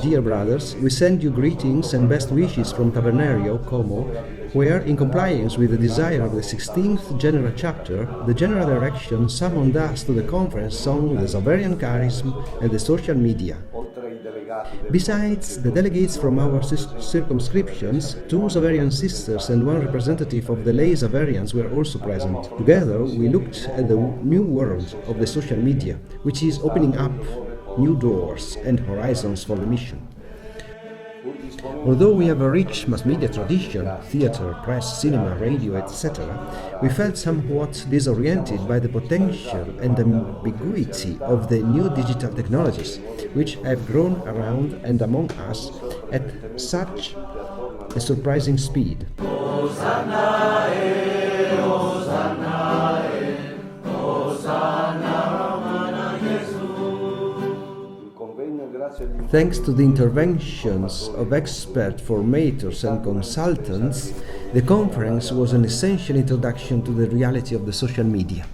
Dear brothers, we send you greetings and best wishes from Tavernerio, Como, where, in compliance with the desire of the 16th General Chapter, the General Direction summoned us to the conference on the Xaverian charism and the social media. Besides the delegates from our circumscriptions, 2 Xaverian sisters and 1 representative of the lay Xaverians were also present. Together, we looked at the new world of the social media, which is opening up new doors and horizons for the mission. Although we have a rich mass media tradition, theater, press, cinema, radio, etc., we felt somewhat disoriented by the potential and ambiguity of the new digital technologies, which have grown around and among us at such a surprising speed. Thanks to the interventions of expert formators and consultants, the conference was an essential introduction to the reality of the social media.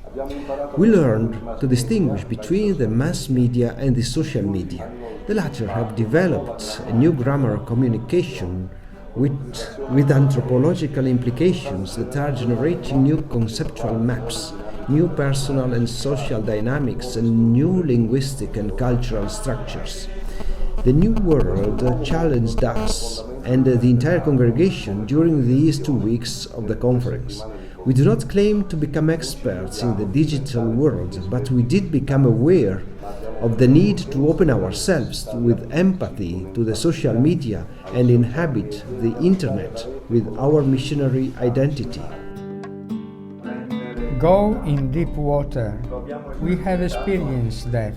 We learned to distinguish between the mass media and the social media. The latter have developed a new grammar of communication with anthropological implications that are generating new conceptual maps, new personal and social dynamics, and new linguistic and cultural structures. The new world challenged us and the entire congregation during these 2 weeks of the conference. We do not claim to become experts in the digital world, but we did become aware of the need to open ourselves with empathy to the social media and inhabit the internet with our missionary identity. Go in deep water. We have experienced that.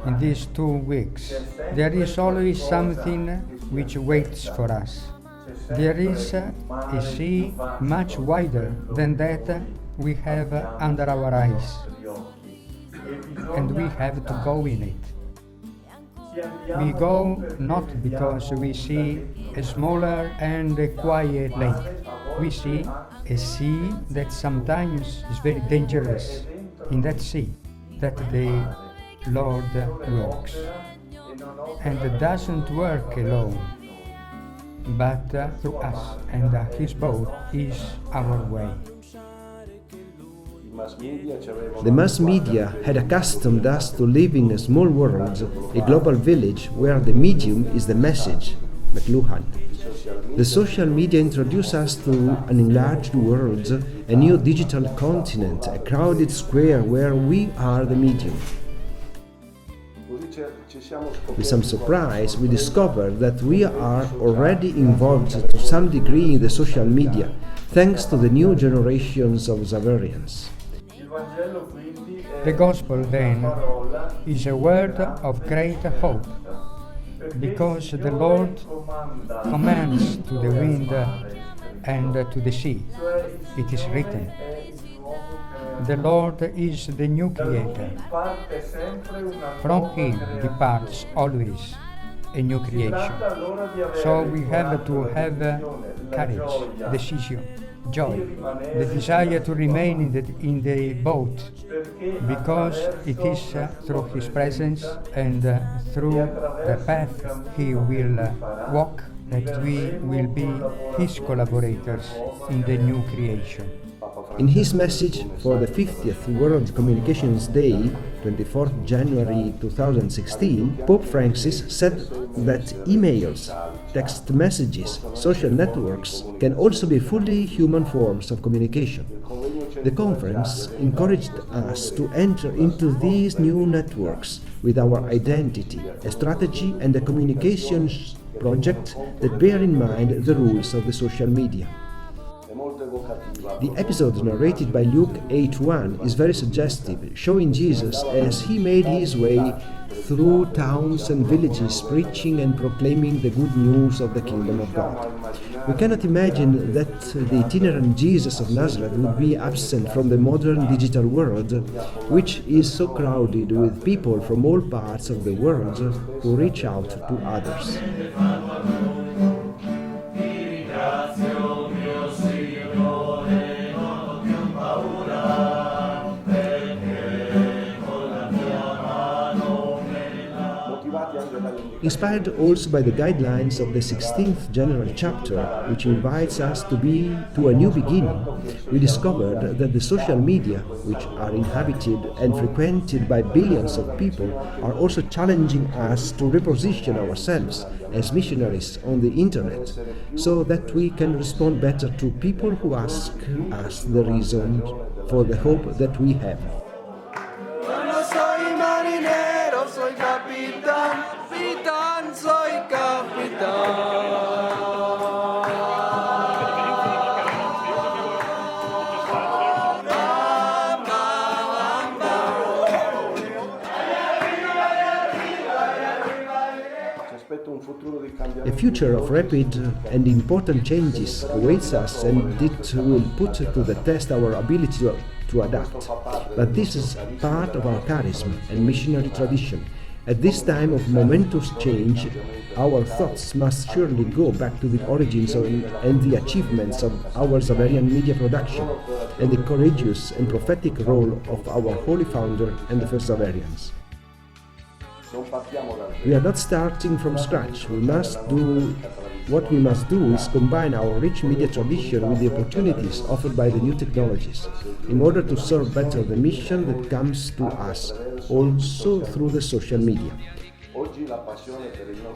In these 2 weeks, there is always something which waits for us. There is a sea much wider than that we have under our eyes, and we have to go in it. We go not because we see a smaller and a quiet lake. We see a sea that sometimes is very dangerous. In that sea, that the Lord works, and doesn't work alone, but through us, and His boat is our way. The mass media had accustomed us to live in a small world, a global village where the medium is the message, McLuhan. The social media introduced us to an enlarged world, a new digital continent, a crowded square where we are the medium. With some surprise, we discovered that we are already involved to some degree in the social media, thanks to the new generations of Xaverians. The Gospel, then, is a word of great hope, because the Lord commands to the wind and to the sea. It is written. The Lord is the new creator. From Him departs always a new creation. So we have to have courage, decision, joy, the desire to remain in the boat, because it is through His presence and through the path He will walk that we will be His collaborators in the new creation. In his message for the 50th World Communications Day, 24th January 2016, Pope Francis said that emails, text messages, social networks can also be fully human forms of communication. The conference encouraged us to enter into these new networks with our identity, a strategy and a communications project that bear in mind the rules of the social media. The episode narrated by Luke 8:1 is very suggestive, showing Jesus as he made his way through towns and villages preaching and proclaiming the good news of the kingdom of God. We cannot imagine that the itinerant Jesus of Nazareth would be absent from the modern digital world, which is so crowded with people from all parts of the world who reach out to others. Inspired also by the guidelines of the 16th General chapter, which invites us to a new beginning, we discovered that the social media, which are inhabited and frequented by billions of people, are also challenging us to reposition ourselves as missionaries on the internet, so that we can respond better to people who ask us the reason for the hope that we have. Soy capitán, capitán, soy capitán. A future of rapid and important changes awaits us, and it will put to the test our ability to adapt. But this is part of our charisma and missionary tradition. At this time of momentous change, our thoughts must surely go back to the origins and the achievements of our Saverian media production, and the courageous and prophetic role of our holy founder and the first Xaverians. We are not starting from scratch. What we must do is combine our rich media tradition with the opportunities offered by the new technologies, in order to serve better the mission that comes to us, also through the social media.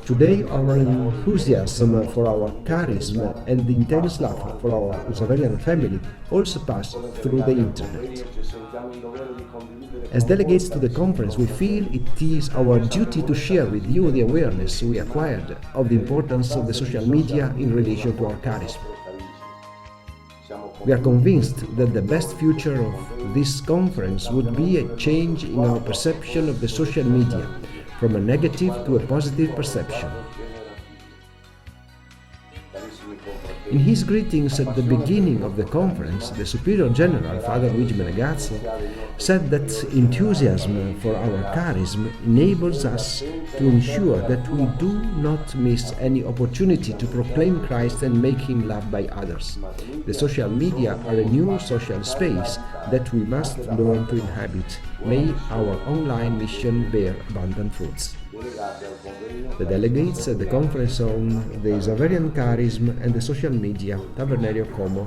Today, our enthusiasm for our charisma and the intense love for our Xaverian family also pass through the internet. As delegates to the conference, we feel it is our duty to share with you the awareness we acquired of the importance of the social media in relation to our charisma. We are convinced that the best future of this conference would be a change in our perception of the social media, from a negative to a positive perception. In his greetings at the beginning of the conference, the Superior General, Father Luigi Menegazzi, said that enthusiasm for our charism enables us to ensure that we do not miss any opportunity to proclaim Christ and make him loved by others. The social media are a new social space that we must learn to inhabit. May our online mission bear abundant fruits. The delegates at the conference on the Xaverian charism and the social media, Tavernerio, Como,